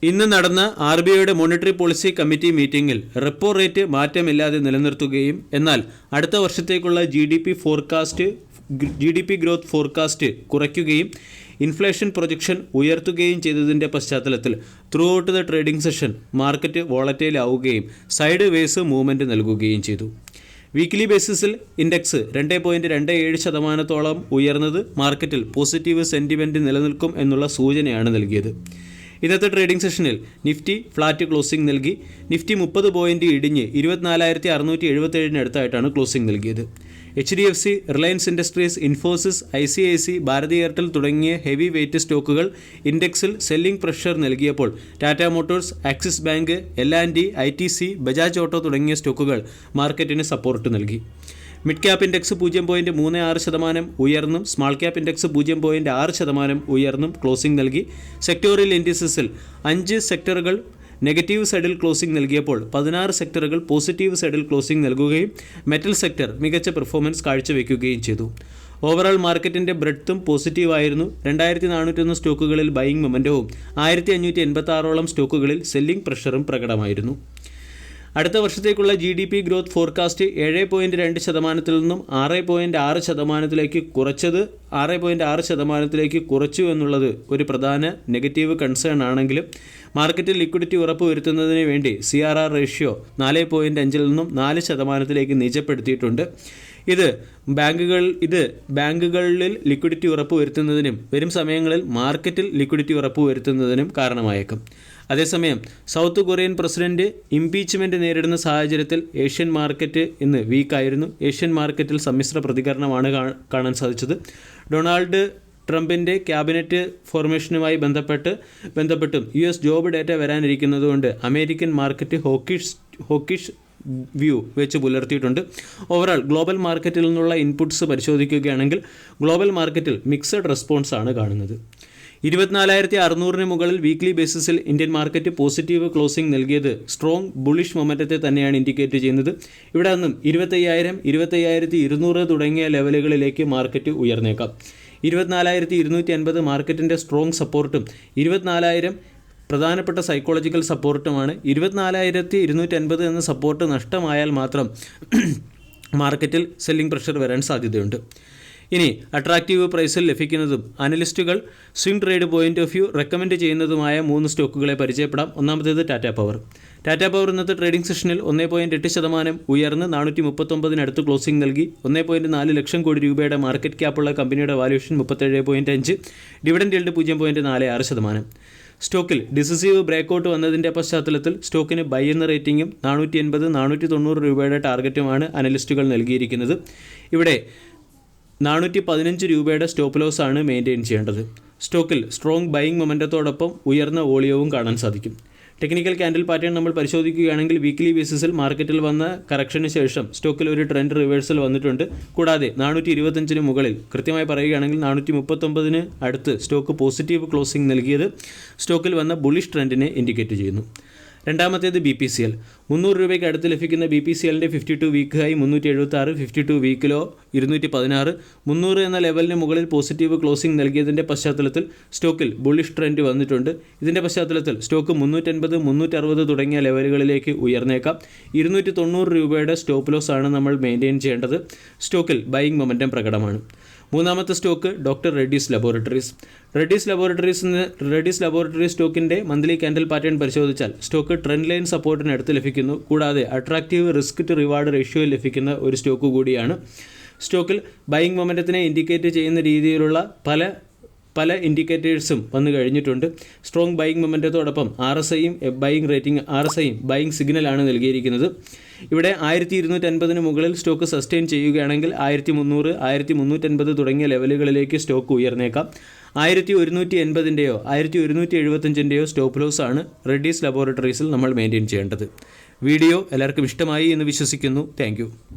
ഇന്ന് നടന്ന RBIയുടെ monetary policy committee മീറ്റിംഗിൽ റെപ്പോ റേറ്റ് മാറ്റമില്ലാതെ നിലനിർത്തുകയും എന്നാൽ അടുത്ത വർഷത്തേക്കുള്ള GDP ഗ്രോത്ത് ഫോർകാസ്റ്റ് കുറയ്ക്കുകയും ഇൻഫ്ലേഷൻ പ്രൊജക്ഷൻ ഉയർത്തുകയും ചെയ്തതിൻ്റെ പശ്ചാത്തലത്തിൽ through out the trading session market volatile ആവുകയും സൈഡ് വേസ് മൂവ്മെൻറ്റ് നൽകുകയും ചെയ്തു. വീക്ക്ലി ബേസിസിൽ ഇൻഡെക്സ് 2.27% ഉയർന്നത് മാർക്കറ്റിൽ പോസിറ്റീവ് സെൻറ്റിമെൻറ്റ് നിലനിൽക്കും എന്നുള്ള സൂചനയാണ് നൽകിയത്. ഇന്നത്തെ ട്രേഡിംഗ് സെഷനിൽ നിഫ്റ്റി ഫ്ലാറ്റ് ക്ലോസിംഗ് നൽകി. നിഫ്റ്റി 30 പോയിന്റ് ഇടിഞ്ഞ് 24,677 അടുത്തായിട്ടാണ് ക്ലോസിംഗ് നൽകിയത്. HDFC, Reliance Industries, Infosys, ICIC, Bharti Airtel തുടങ്ങിയ ഹെവി വെയ്റ്റ് സ്റ്റോക്കുകൾ ഇൻഡെക്സിൽ സെല്ലിംഗ് പ്രഷർ നൽകിയപ്പോൾ Tata Motors, Axis Bank, L&T, ITC, Bajaj Auto തുടങ്ങിയ സ്റ്റോക്കുകൾ മാർക്കറ്റിന് സപ്പോർട്ട് നൽകി. മിഡ് ക്യാപ് ഇൻഡെക്സ് 0.36% ഉയർന്നും സ്മാൾ ക്യാപ് ഇൻഡെക്സ് 0.6% ഉയർന്നും ക്ലോസിംഗ് നൽകി. സെക്ടോറിയൽ ഇൻഡിസസിൽ 5 സെക്ടറുകൾ നെഗറ്റീവ് സൈഡിൽ ക്ലോസിംഗ് നൽകിയപ്പോൾ 16 സെക്ടറുകൾ പോസിറ്റീവ് സൈഡിൽ ക്ലോസിംഗ് നൽകുകയും മെറ്റൽ സെക്ടർ മികച്ച പെർഫോമൻസ് കാഴ്ചവെക്കുകയും ചെയ്തു. ഓവറോൾ മാർക്കറ്റിൻ്റെ ബ്രെഡ്ത്തും പോസിറ്റീവായിരുന്നു. 2401 സ്റ്റോക്കുകളിൽ ബൈയിങ് മൊമെൻറ്റവും 1586ഓളം സ്റ്റോക്കുകളിൽ സെല്ലിംഗ് പ്രഷറും പ്രകടമായിരുന്നു. അടുത്ത വർഷത്തേക്കുള്ള GDP ഗ്രോത്ത് ഫോർകാസ്റ്റ് 7.2% നിന്നും 6.6%ത്തിലേക്ക് കുറച്ചു എന്നുള്ളത് ഒരു പ്രധാന നെഗറ്റീവ് കൺസേൺ ആണെങ്കിലും മാർക്കറ്റിൽ ലിക്വിഡിറ്റി ഉറപ്പുവരുത്തുന്നതിന് വേണ്ടി CRR റേഷ്യോ 4.5 നിന്നും 4%ത്തിലേക്ക് നിജപ്പെടുത്തിയിട്ടുണ്ട്. ഇത് ബാങ്കുകളിൽ ലിക്വിഡിറ്റി ഉറപ്പുവരുത്തുന്നതിനും വരും സമയങ്ങളിൽ മാർക്കറ്റിൽ ലിക്വിഡിറ്റി ഉറപ്പുവരുത്തുന്നതിനും കാരണമായേക്കും. അതേസമയം സൗത്ത് കൊറിയൻ പ്രസിഡന്റ് ഇംപീച്ച്മെൻറ്റ് നേരിടുന്ന സാഹചര്യത്തിൽ ഏഷ്യൻ മാർക്കറ്റ് ഇന്ന് വീക്കായിരുന്നു. ഏഷ്യൻ മാർക്കറ്റിൽ സമ്മിശ്ര പ്രതികരണമാണ് കാണാൻ സാധിച്ചത്. ഡൊണാൾഡ് ട്രംപിൻ്റെ ക്യാബിനറ്റ് ഫോർമേഷനുമായി ബന്ധപ്പെട്ടും US ജോബ് ഡേറ്റ വരാനിരിക്കുന്നതുകൊണ്ട് അമേരിക്കൻ മാർക്കറ്റ് ഹോക്കിഷ് വ്യൂ വെച്ച് പുലർത്തിയിട്ടുണ്ട്. ഓവറോൾ ഗ്ലോബൽ മാർക്കറ്റിൽ നിന്നുള്ള ഇൻപുട്സ് പരിശോധിക്കുകയാണെങ്കിൽ ഗ്ലോബൽ മാർക്കറ്റിൽ മിക്സഡ് റെസ്പോൺസ് ആണ് കാണുന്നത്. 24,600 മുകളിൽ വീക്ക്ലി ബേസിസിൽ ഇന്ത്യൻ മാർക്കറ്റ് പോസിറ്റീവ് ക്ലോസിംഗ് നൽകിയത് സ്ട്രോങ് ബുള്ളിഷ് മൊമെൻറ്റത്തെ തന്നെയാണ് ഇൻഡിക്കേറ്റ് ചെയ്യുന്നത്. ഇവിടെ നിന്നും 25,000, 25,200 തുടങ്ങിയ ലെവലുകളിലേക്ക് മാർക്കറ്റ് ഉയർന്നേക്കാം. 24,250 മാർക്കറ്റിൻ്റെ സ്ട്രോങ് സപ്പോർട്ടും 24,000 പ്രധാനപ്പെട്ട സൈക്കോളജിക്കൽ സപ്പോർട്ടുമാണ്. 24,250 എന്ന സപ്പോർട്ട് നഷ്ടമായാൽ മാത്രം മാർക്കറ്റിൽ സെല്ലിംഗ് പ്രഷർ വരാൻ സാധ്യതയുണ്ട്. ഇനി അട്രാക്റ്റീവ് പ്രൈസിൽ ലഭിക്കുന്നതും അനലിസ്റ്റുകൾ swing trade point of view recommend ചെയ്യുന്നതുമായ 3 സ്റ്റോക്കുകളെ പരിചയപ്പെടാം. ഒന്നാമത്തേത് ടാറ്റ പവർ. ടാറ്റ പവർ ഇന്നത്തെ ട്രേഡിംഗ് സെഷനിൽ 1.8% ഉയർന്ന് 439 ക്ലോസിംഗ് നൽകി. 1.4 ലക്ഷം കോടി രൂപയുടെ മാർക്കറ്റ് ക്യാപ്പുള്ള കമ്പനിയുടെ വാല്യൂഷൻ 37.5, ഡിവിഡൻഡ് yield 0.46%. സ്റ്റോക്കിൽ ഡിസിസീവ് ബ്രേക്കൗട്ട് വന്നതിൻ്റെ പശ്ചാത്തലത്തിൽ സ്റ്റോക്കിന് ബൈ എന്ന റേറ്റിംഗും 480-490 രൂപയുടെ ടാർഗറ്റുമാണ് അനലിസ്റ്റുകൾ നൽകിയിരിക്കുന്നത്. ഇവിടെ 415 രൂപയുടെ സ്റ്റോപ്പ് ലോസ് ആണ് മെയിൻറ്റെയിൻ ചെയ്യേണ്ടത്. സ്റ്റോക്കിൽ സ്ട്രോങ് ബൈയിങ് മൊമെൻറ്റത്തോടൊപ്പം ഉയർന്ന വോളിയവും കാണാൻ സാധിക്കും. ടെക്നിക്കൽ ക്യാൻഡിൽ പാറ്റേൺ നമ്മൾ പരിശോധിക്കുകയാണെങ്കിൽ വീക്ക്ലി ബേസിസിൽ മാർക്കറ്റിൽ വന്ന കറക്ഷന് ശേഷം സ്റ്റോക്കിൽ ഒരു ട്രെൻഡ് റിവേഴ്സൽ വന്നിട്ടുണ്ട്. കൂടാതെ 425 മുകളിൽ കൃത്യമായി പറയുകയാണെങ്കിൽ 439 അടുത്ത് സ്റ്റോക്ക് പോസിറ്റീവ് ക്ലോസിംഗ് നൽകിയത് സ്റ്റോക്കിൽ വന്ന ബുള്ളിഷ് ട്രെൻഡിനെ ഇൻഡിക്കേറ്റ് ചെയ്യുന്നു. രണ്ടാമത്തേത് BPCL. 300 രൂപയ്ക്ക് അടുത്ത് ലഭിക്കുന്ന BPCLൻ്റെ 52 വീക്ക് ഹൈ 376, 52 വീക്കിലോ 216, 300 എന്ന ലെവലിന് മുകളിൽ പോസിറ്റീവ് ക്ലോസിംഗ് നൽകിയതിൻ്റെ പശ്ചാത്തലത്തിൽ സ്റ്റോക്കിൽ ബുള്ളിഷ് ട്രെൻഡ് വന്നിട്ടുണ്ട്. ഇതിൻ്റെ പശ്ചാത്തലത്തിൽ സ്റ്റോക്ക് 380, 360 തുടങ്ങിയ ലെവലുകളിലേക്ക് ഉയർന്നേക്കാം. 290 രൂപയുടെ സ്റ്റോപ്പ് ലോസ് ആണ് നമ്മൾ മെയിൻറ്റെയിൻ ചെയ്യേണ്ടത്. സ്റ്റോക്കിൽ ബൈയിങ് മൊമെൻറ്റം പ്രകടമാണ്. മൂന്നാമത്തെ stock doctor Reddy's Laboratories. Reddy's Laboratories സ്റ്റോക്കിൻ്റെ മന്ത്ലി ക്യാൻഡിൽ പാറ്റേൺ പരിശോധിച്ചാൽ സ്റ്റോക്ക് ട്രെൻഡ് ലൈൻ സപ്പോർട്ടിന് അടുത്ത് ലഭിക്കുന്നു. കൂടാതെ അട്രാക്റ്റീവ് റിസ്ക് ടു റിവാർഡ് റേഷ്യോയിൽ ലഭിക്കുന്ന ഒരു സ്റ്റോക്ക് കൂടിയാണ്. സ്റ്റോക്കിൽ ബൈയിങ് മൊമെൻറ്റത്തിനെ ഇൻഡിക്കേറ്റ് ചെയ്യുന്ന രീതിയിലുള്ള പല ഇൻഡിക്കേറ്റേഴ്സും വന്നു കഴിഞ്ഞിട്ടുണ്ട്. സ്ട്രോങ് ബൈയിങ് മൊമെൻറ്റത്തോടൊപ്പം RSIയും ബൈയിങ് സിഗ്നലാണ് നൽകിയിരിക്കുന്നത്. ഇവിടെ 1250 മുകളിൽ സ്റ്റോക്ക് സസ്റ്റെയിൻ ചെയ്യുകയാണെങ്കിൽ 1300, 1350 തുടങ്ങിയ ലെവലുകളിലേക്ക് സ്റ്റോക്ക് ഉയർന്നേക്കാം. 1180ൻ്റെയോ 1175ൻ്റെയോ സ്റ്റോപ്പ് ലോസ് ആണ് റെഡ്ഡീസ് ലബോറട്ടറീസിൽ നമ്മൾ മെയിൻറ്റെയിൻ ചെയ്യേണ്ടത്. വീഡിയോ എല്ലാവർക്കും ഇഷ്ടമായി എന്ന് വിശ്വസിക്കുന്നു. താങ്ക്